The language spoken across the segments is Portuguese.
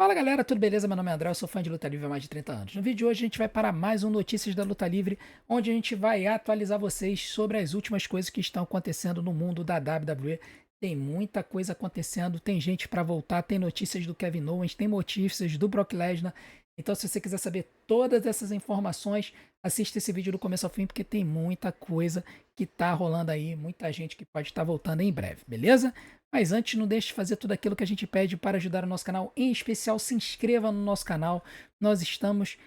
Fala galera, tudo beleza? Meu nome é André, eu sou fã de luta livre há mais de 30 anos. No vídeo de hoje a gente vai para mais um Notícias da Luta Livre, onde a gente vai atualizar vocês sobre as últimas coisas que estão acontecendo no mundo da WWE. Tem muita coisa acontecendo, tem gente para voltar, tem notícias do Kevin Owens, tem notícias do Brock Lesnar. Então se você quiser saber todas essas informações, assista esse vídeo do começo ao fim, porque tem muita coisa que tá rolando aí, muita gente que pode estar voltando em breve, beleza? Mas antes, não deixe de fazer tudo aquilo que a gente pede para ajudar o nosso canal. Em especial, se inscreva no nosso canal. Nós estamos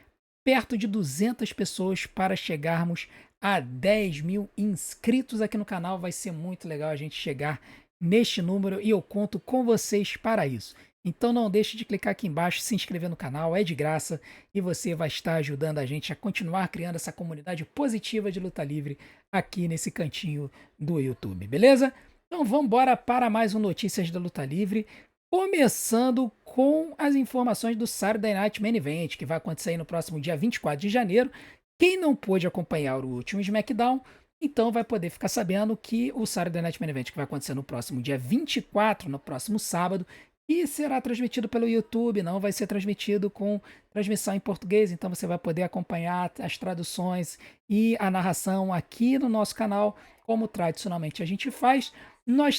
perto de 200 pessoas para chegarmos a 10 mil inscritos aqui no canal. Vai ser muito legal a gente chegar neste número e eu conto com vocês para isso. Então não deixe de clicar aqui embaixo, se inscrever no canal, é de graça e você vai estar ajudando a gente a continuar criando essa comunidade positiva de luta livre aqui nesse cantinho do YouTube, beleza? Então vamos embora para mais um Notícias da Luta Livre, começando com as informações do Saturday Night Main Event, que vai acontecer aí no próximo dia 24 de janeiro. Quem não pôde acompanhar o último SmackDown, então vai poder ficar sabendo que o Saturday Night Main Event, que vai acontecer no próximo dia 24, no próximo sábado, e será transmitido pelo YouTube, não vai ser transmitido com transmissão em português, então você vai poder acompanhar as traduções e a narração aqui no nosso canal, como tradicionalmente a gente faz. Nós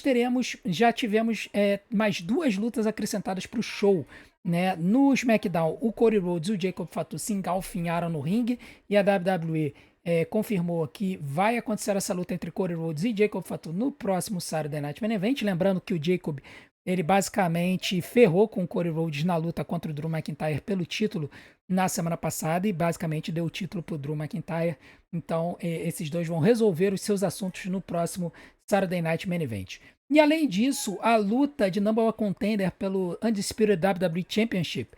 já tivemos mais duas lutas acrescentadas para o show. Né? No SmackDown, o Cody Rhodes e o Jacob Fatu se engalfinharam no ringue e a WWE confirmou que vai acontecer essa luta entre Cody Rhodes e Jacob Fatu no próximo Saturday Night Main Event. Lembrando que o Jacob ele basicamente ferrou com o Cody Rhodes na luta contra o Drew McIntyre pelo título na semana passada e basicamente deu o título para o Drew McIntyre. Então, esses dois vão resolver os seus assuntos no próximo Saturday Night Main Event. E além disso, a luta de Number One Contender pelo Undisputed WWE Championship,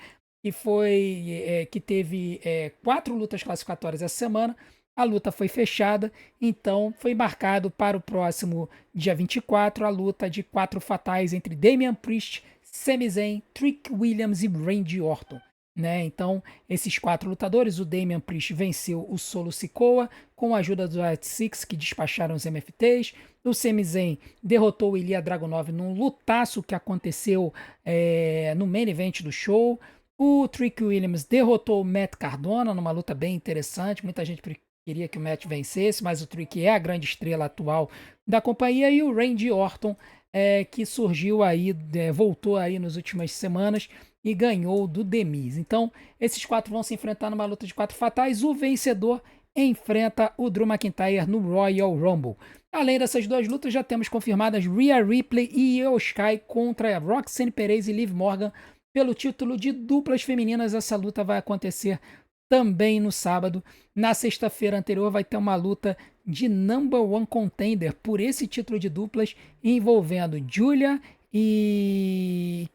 que teve 4 lutas classificatórias essa semana, a luta foi fechada, então foi marcado para o próximo dia 24 a luta de 4 fatais entre Damian Priest, Sami Zayn, Trick Williams e Randy Orton. Né? Então, esses 4 lutadores, o Damian Priest venceu o Solo Sikoa com a ajuda dos White Six, que despacharam os MFTs. O Sami Zayn derrotou o Ilya Dragunov num lutaço que aconteceu no main event do show. O Trick Williams derrotou o Matt Cardona numa luta bem interessante. Muita gente queria que o Matt vencesse, mas o Trick é a grande estrela atual da companhia. E o Randy Orton, que surgiu aí, voltou aí nas últimas semanas e ganhou do The Miz. Então, esses 4 vão se enfrentar numa luta de 4 fatais. O vencedor enfrenta o Drew McIntyre no Royal Rumble. Além dessas 2 lutas, já temos confirmadas Rhea Ripley e Io Sky contra Roxanne Perez e Liv Morgan pelo título de duplas femininas. Essa luta vai acontecer também no sábado. Na sexta-feira anterior vai ter uma luta de Number One Contender por esse título de duplas envolvendo Julia e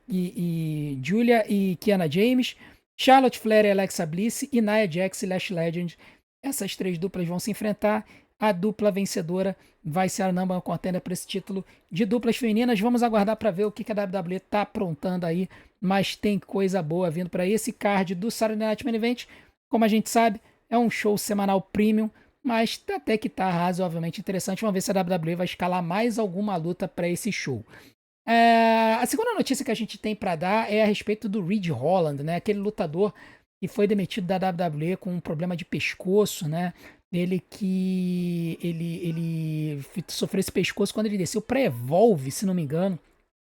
Kiana James, Charlotte Flair e Alexa Bliss e Nia Jax e Lash Legend. Essas 3 duplas vão se enfrentar. A dupla vencedora vai ser a number one contender para esse título de duplas femininas. Vamos aguardar para ver o que a WWE está aprontando aí, mas tem coisa boa vindo para esse card do Saturday Night Main Event. Como a gente sabe, é um show semanal premium, mas até que tá razoavelmente interessante. Vamos ver se a WWE vai escalar mais alguma luta para esse show. A segunda notícia que a gente tem para dar é a respeito do Ridge Holland, né? Aquele lutador que foi demitido da WWE com um problema de pescoço, né? Ele sofreu esse pescoço quando ele desceu para Evolve, se não me engano.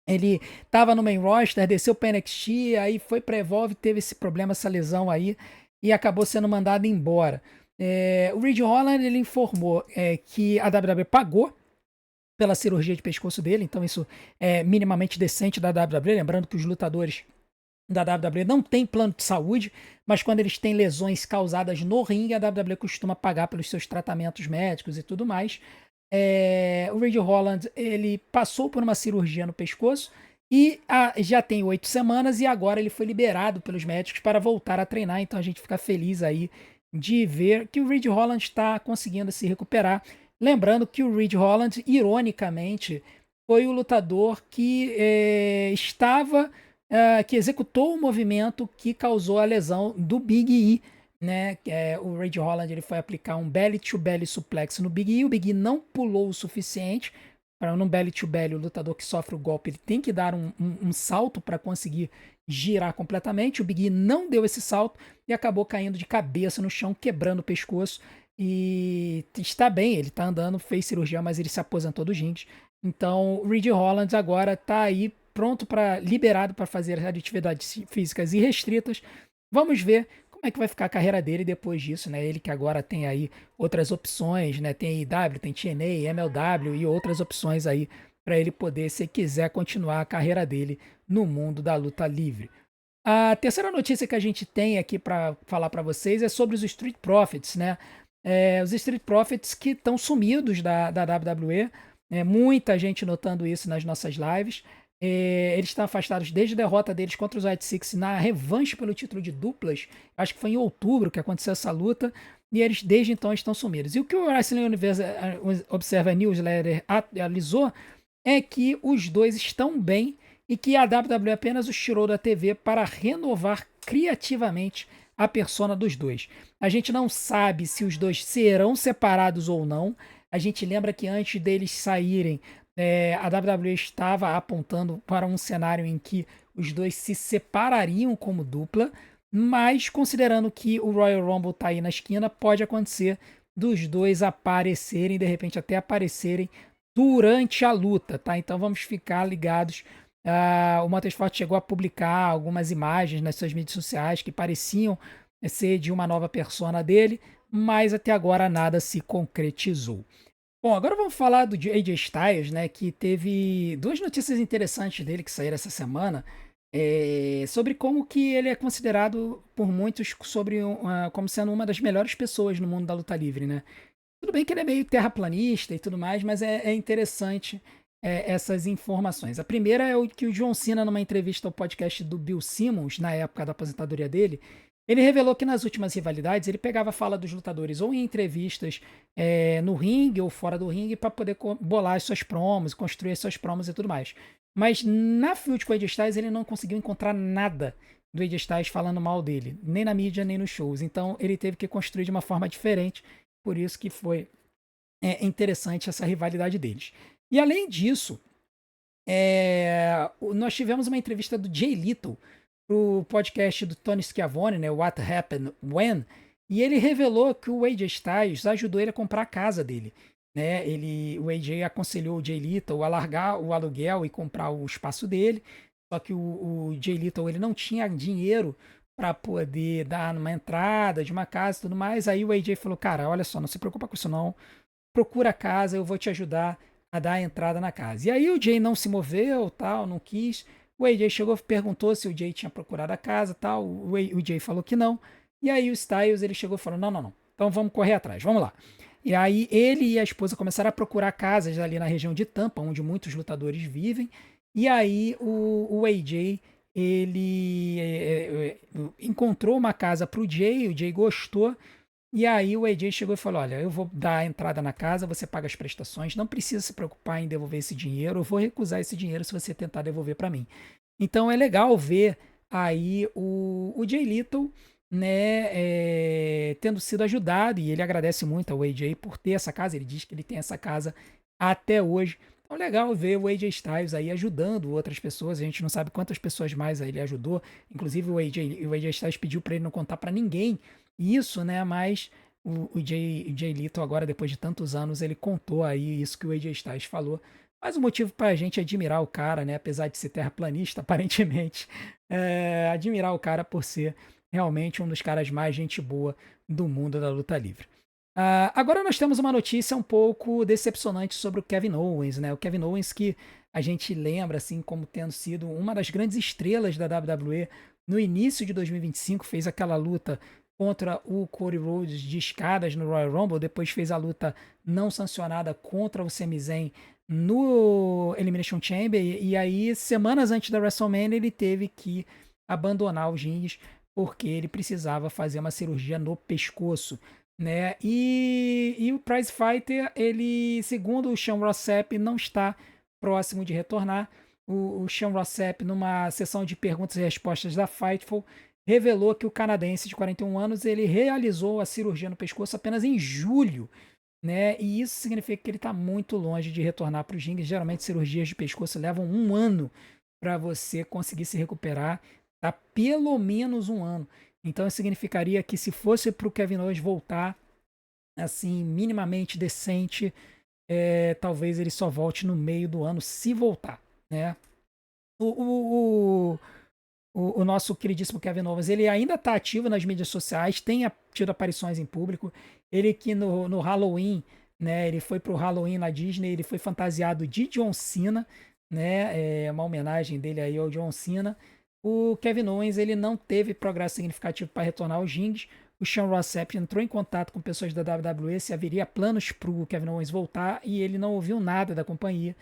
Ele estava no main roster, desceu para NXT, aí foi para Evolve, teve esse problema, essa lesão aí, e acabou sendo mandado embora. O Ridge Holland ele informou que a WWE pagou pela cirurgia de pescoço dele, então isso é minimamente decente da WWE, lembrando que os lutadores da WWE não têm plano de saúde, mas quando eles têm lesões causadas no ringue, a WWE costuma pagar pelos seus tratamentos médicos e tudo mais. O Ridge Holland ele passou por uma cirurgia no pescoço e já tem 8 semanas e agora ele foi liberado pelos médicos para voltar a treinar, então a gente fica feliz aí de ver que o Ridge Holland está conseguindo se recuperar. Lembrando que o Ridge Holland, ironicamente, foi o lutador que que executou o movimento que causou a lesão do Big E, né? O Ridge Holland ele foi aplicar um belly to belly suplex no Big E, o Big E não pulou o suficiente para num belly to belly, o lutador que sofre o golpe, ele tem que dar um salto para conseguir girar completamente. O Big E não deu esse salto e acabou caindo de cabeça no chão, quebrando o pescoço. E está bem, ele está andando, fez cirurgia, mas ele se aposentou dos rings. Então, o Reed Holland agora está aí pronto para liberado para fazer as atividades físicas irrestritas. Vamos ver como é que vai ficar a carreira dele depois disso, né? Ele que agora tem aí outras opções, né? Tem IW, tem TNA, MLW e outras opções aí para ele poder, se quiser, continuar a carreira dele no mundo da luta livre. A terceira notícia que a gente tem aqui para falar para vocês é sobre os Street Profits, né? Os Street Profits que estão sumidos da WWE, muita gente notando isso nas nossas lives. Eles estão afastados desde a derrota deles contra os White Six na revanche pelo título de duplas. Acho que foi em outubro que aconteceu essa luta. E eles desde então estão sumidos. E o que o Wrestling Observer Newsletter atualizou é que os dois estão bem e que a WWE apenas os tirou da TV para renovar criativamente a persona dos dois. A gente não sabe se os dois serão separados ou não. A gente lembra que antes deles saírem, a WWE estava apontando para um cenário em que os dois se separariam como dupla, mas considerando que o Royal Rumble está aí na esquina, pode acontecer dos dois aparecerem, de repente até aparecerem durante a luta, tá? Então vamos ficar ligados. O Motorsport chegou a publicar algumas imagens nas suas mídias sociais que pareciam ser de uma nova persona dele, mas até agora nada se concretizou. Bom, agora vamos falar do AJ Styles, né? Que teve duas notícias interessantes dele que saíram essa semana, sobre como que ele é considerado por muitos como sendo uma das melhores pessoas no mundo da luta livre, né? Tudo bem que ele é meio terraplanista e tudo mais, mas é interessante essas informações. A primeira é o que o John Cena, numa entrevista ao podcast do Bill Simmons, na época da aposentadoria dele, ele revelou que nas últimas rivalidades ele pegava a fala dos lutadores ou em entrevistas no ringue ou fora do ringue para poder bolar as suas promos, construir as suas promos e tudo mais. Mas na feud com o AJ Styles ele não conseguiu encontrar nada do AJ Styles falando mal dele, nem na mídia nem nos shows. Então ele teve que construir de uma forma diferente, por isso que foi interessante essa rivalidade deles. E além disso, nós tivemos uma entrevista do Jay Little pro podcast do Tony Schiavone, né, What Happened When, e ele revelou que o AJ Styles ajudou ele a comprar a casa dele. Né? O AJ aconselhou o Jay Little a largar o aluguel e comprar o espaço dele, só que o Jay Little ele não tinha dinheiro para poder dar uma entrada de uma casa e tudo mais. Aí o AJ falou, cara, olha só, não se preocupa com isso não, procura a casa, eu vou te ajudar a dar a entrada na casa. E aí o Jay não se moveu, tal, não quis. O AJ chegou, perguntou se o Jay tinha procurado a casa, tal. O Jay falou que não. E aí o Styles ele chegou e falou: não. Então vamos correr atrás, vamos lá. E aí ele e a esposa começaram a procurar casas ali na região de Tampa, onde muitos lutadores vivem. E aí o AJ ele encontrou uma casa para o Jay gostou. E aí o AJ chegou e falou: olha, eu vou dar a entrada na casa, você paga as prestações, não precisa se preocupar em devolver esse dinheiro, eu vou recusar esse dinheiro se você tentar devolver para mim. Então é legal ver aí o Jay Little, né, tendo sido ajudado, e ele agradece muito ao AJ por ter essa casa, ele diz que ele tem essa casa até hoje. Então é legal ver o AJ Styles aí ajudando outras pessoas, a gente não sabe quantas pessoas mais ele ajudou, inclusive o AJ Styles pediu para ele não contar para ninguém isso, né? Mas o Jay Little agora, depois de tantos anos, ele contou aí isso que o AJ Styles falou. Mais um motivo para a gente admirar o cara, né? Apesar de ser terraplanista, aparentemente, admirar o cara por ser realmente um dos caras mais gente boa do mundo da luta livre. Agora nós temos uma notícia um pouco decepcionante sobre o Kevin Owens, né? O Kevin Owens que a gente lembra assim como tendo sido uma das grandes estrelas da WWE no início de 2025, fez aquela luta contra o Cody Rhodes de escadas no Royal Rumble, depois fez a luta não sancionada contra o Sami Zayn no Elimination Chamber, e aí semanas antes da WrestleMania ele teve que abandonar os rings porque ele precisava fazer uma cirurgia no pescoço, né? E o Prize Fighter, ele, segundo o Sean Ross Sapp, não está próximo de retornar. O Sean Ross Sapp, numa sessão de perguntas e respostas da Fightful, revelou que o canadense de 41 anos ele realizou a cirurgia no pescoço apenas em julho, né? E isso significa que ele está muito longe de retornar para os rings. Geralmente, cirurgias de pescoço levam um ano para você conseguir se recuperar, tá? Pelo menos um ano. Então, isso significaria que se fosse para o Kevin Owens voltar assim, minimamente decente, talvez ele só volte no meio do ano, se voltar, né? O, o, o nosso queridíssimo Kevin Owens, ele ainda está ativo nas mídias sociais, tem tido aparições em público. Ele que no Halloween, né? Ele foi pro Halloween na Disney, ele foi fantasiado de John Cena, né? É uma homenagem dele aí ao John Cena. O Kevin Owens, ele não teve progresso significativo para retornar aos rings. O Sean Ross Sapp entrou em contato com pessoas da WWE se haveria planos para o Kevin Owens voltar e ele não ouviu nada da companhia.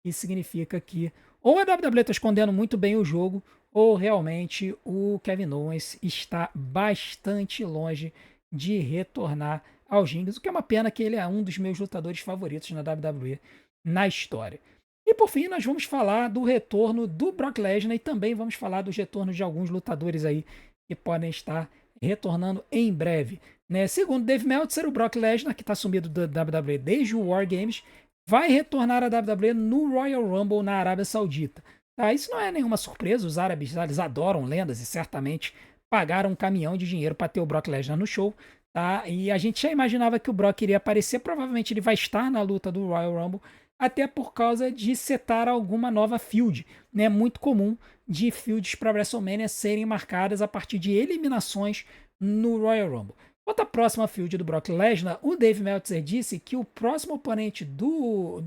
Isso significa que ou a WWE está escondendo muito bem o jogo, ou realmente o Kevin Owens está bastante longe de retornar aos rings, o que é uma pena que ele é um dos meus lutadores favoritos na WWE na história. E por fim, nós vamos falar do retorno do Brock Lesnar e também vamos falar dos retornos de alguns lutadores aí que podem estar retornando em breve. Né? Segundo Dave Meltzer, o Brock Lesnar, que está sumido da WWE desde o War Games, vai retornar à WWE no Royal Rumble na Arábia Saudita. Tá? Isso não é nenhuma surpresa, os árabes eles adoram lendas e certamente pagaram um caminhão de dinheiro para ter o Brock Lesnar no show. Tá? E a gente já imaginava que o Brock iria aparecer, provavelmente ele vai estar na luta do Royal Rumble, até por causa de setar alguma nova field. É né? Muito comum de fields para WrestleMania serem marcadas a partir de eliminações no Royal Rumble. Quanto à próxima field do Brock Lesnar, o Dave Meltzer disse que o próximo oponente do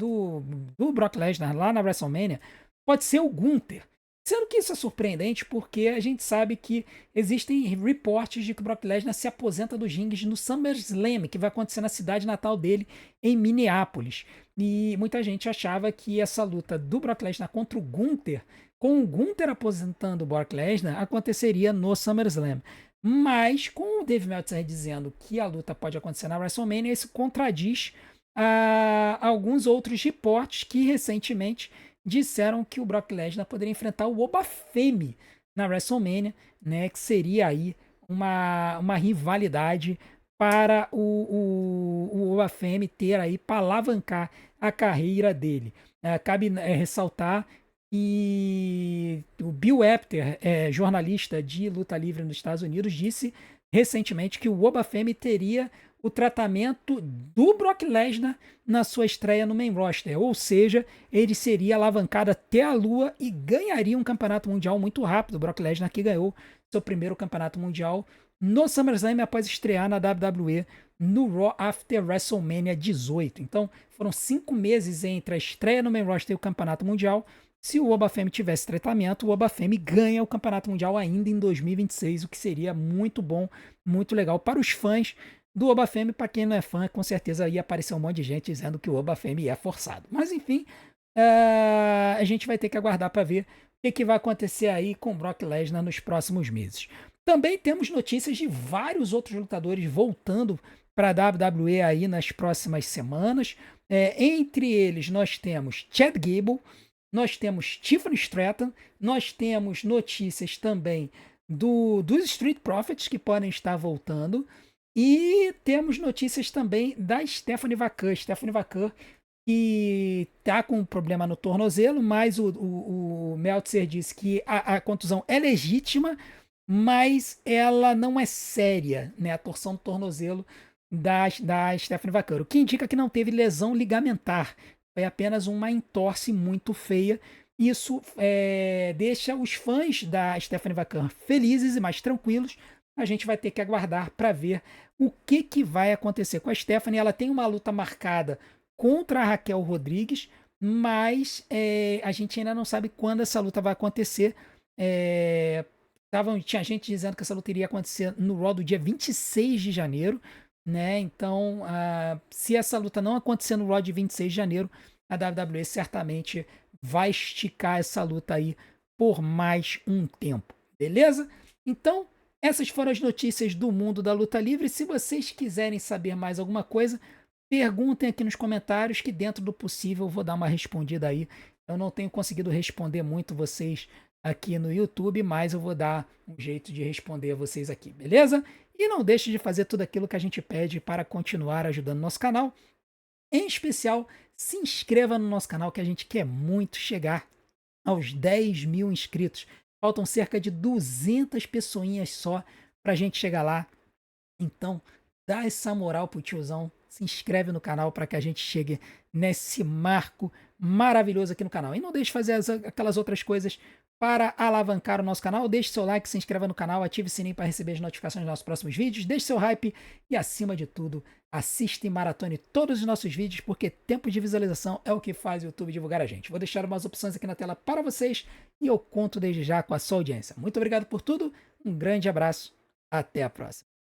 Brock Lesnar lá na WrestleMania pode ser o Gunther. Sendo que isso é surpreendente porque a gente sabe que existem reportes de que o Brock Lesnar se aposenta dos rings no SummerSlam, que vai acontecer na cidade natal dele, em Minneapolis. E muita gente achava que essa luta do Brock Lesnar contra o Gunther, com o Gunther aposentando o Brock Lesnar, aconteceria no SummerSlam. Mas com o Dave Meltzer dizendo que a luta pode acontecer na WrestleMania, isso contradiz alguns outros reportes que recentemente disseram que o Brock Lesnar poderia enfrentar o Oba Femi na WrestleMania, né, que seria aí uma rivalidade para o Oba Femi ter aí para alavancar a carreira dele. Cabe ressaltar que o Bill Apter, jornalista de luta livre nos Estados Unidos, disse recentemente que o Oba Femi teria o tratamento do Brock Lesnar na sua estreia no main roster, ou seja, ele seria alavancado até a lua e ganharia um campeonato mundial muito rápido. O Brock Lesnar que ganhou seu primeiro campeonato mundial no SummerSlam após estrear na WWE no Raw After WrestleMania 18. Então foram 5 meses entre a estreia no main roster e o campeonato mundial. Se o Oba Femi tivesse tratamento, o Oba Femi ganha o campeonato mundial ainda em 2026, o que seria muito bom, muito legal para os fãs do Oba Femi. Para quem não é fã, com certeza ia aparecer um monte de gente dizendo que o Oba Femi é forçado. Mas enfim, a gente vai ter que aguardar para ver o que vai acontecer aí com o Brock Lesnar nos próximos meses. Também temos notícias de vários outros lutadores voltando para a WWE aí nas próximas semanas. Entre eles, nós temos Chad Gable, nós temos Tiffany Stratton, nós temos notícias também dos Street Profits que podem estar voltando. E temos notícias também da Stephanie Vaquer. Stephanie Vaquer que está com um problema no tornozelo, mas o Meltzer disse que a contusão é legítima, mas ela não é séria, né? A torção do tornozelo da Stephanie Vaquer, o que indica que não teve lesão ligamentar. Foi apenas uma entorse muito feia. Isso deixa os fãs da Stephanie Vaquer felizes e mais tranquilos. A gente vai ter que aguardar para ver o que vai acontecer com a Stephanie. Ela tem uma luta marcada contra a Raquel Rodrigues, mas a gente ainda não sabe quando essa luta vai acontecer. Tinha gente dizendo que essa luta iria acontecer no Raw do dia 26 de janeiro, né? Então, se essa luta não acontecer no Raw de 26 de janeiro, a WWE certamente vai esticar essa luta aí por mais um tempo, beleza? Então, essas foram as notícias do mundo da luta livre. Se vocês quiserem saber mais alguma coisa, perguntem aqui nos comentários que dentro do possível eu vou dar uma respondida aí. Eu não tenho conseguido responder muito vocês aqui no YouTube, mas eu vou dar um jeito de responder a vocês aqui, beleza? E não deixe de fazer tudo aquilo que a gente pede para continuar ajudando nosso canal. Em especial, se inscreva no nosso canal que a gente quer muito chegar aos 10 mil inscritos. Faltam cerca de 200 pessoinhas só para a gente chegar lá. Então, dá essa moral pro tiozão, se inscreve no canal para que a gente chegue nesse marco maravilhoso aqui no canal. E não deixe de fazer aquelas outras coisas para alavancar o nosso canal. Deixe seu like, se inscreva no canal, ative o sininho para receber as notificações dos nossos próximos vídeos. Deixe seu hype e, acima de tudo, assista e maratone todos os nossos vídeos, porque tempo de visualização é o que faz o YouTube divulgar a gente. Vou deixar umas opções aqui na tela para vocês e eu conto desde já com a sua audiência. Muito obrigado por tudo, um grande abraço, até a próxima.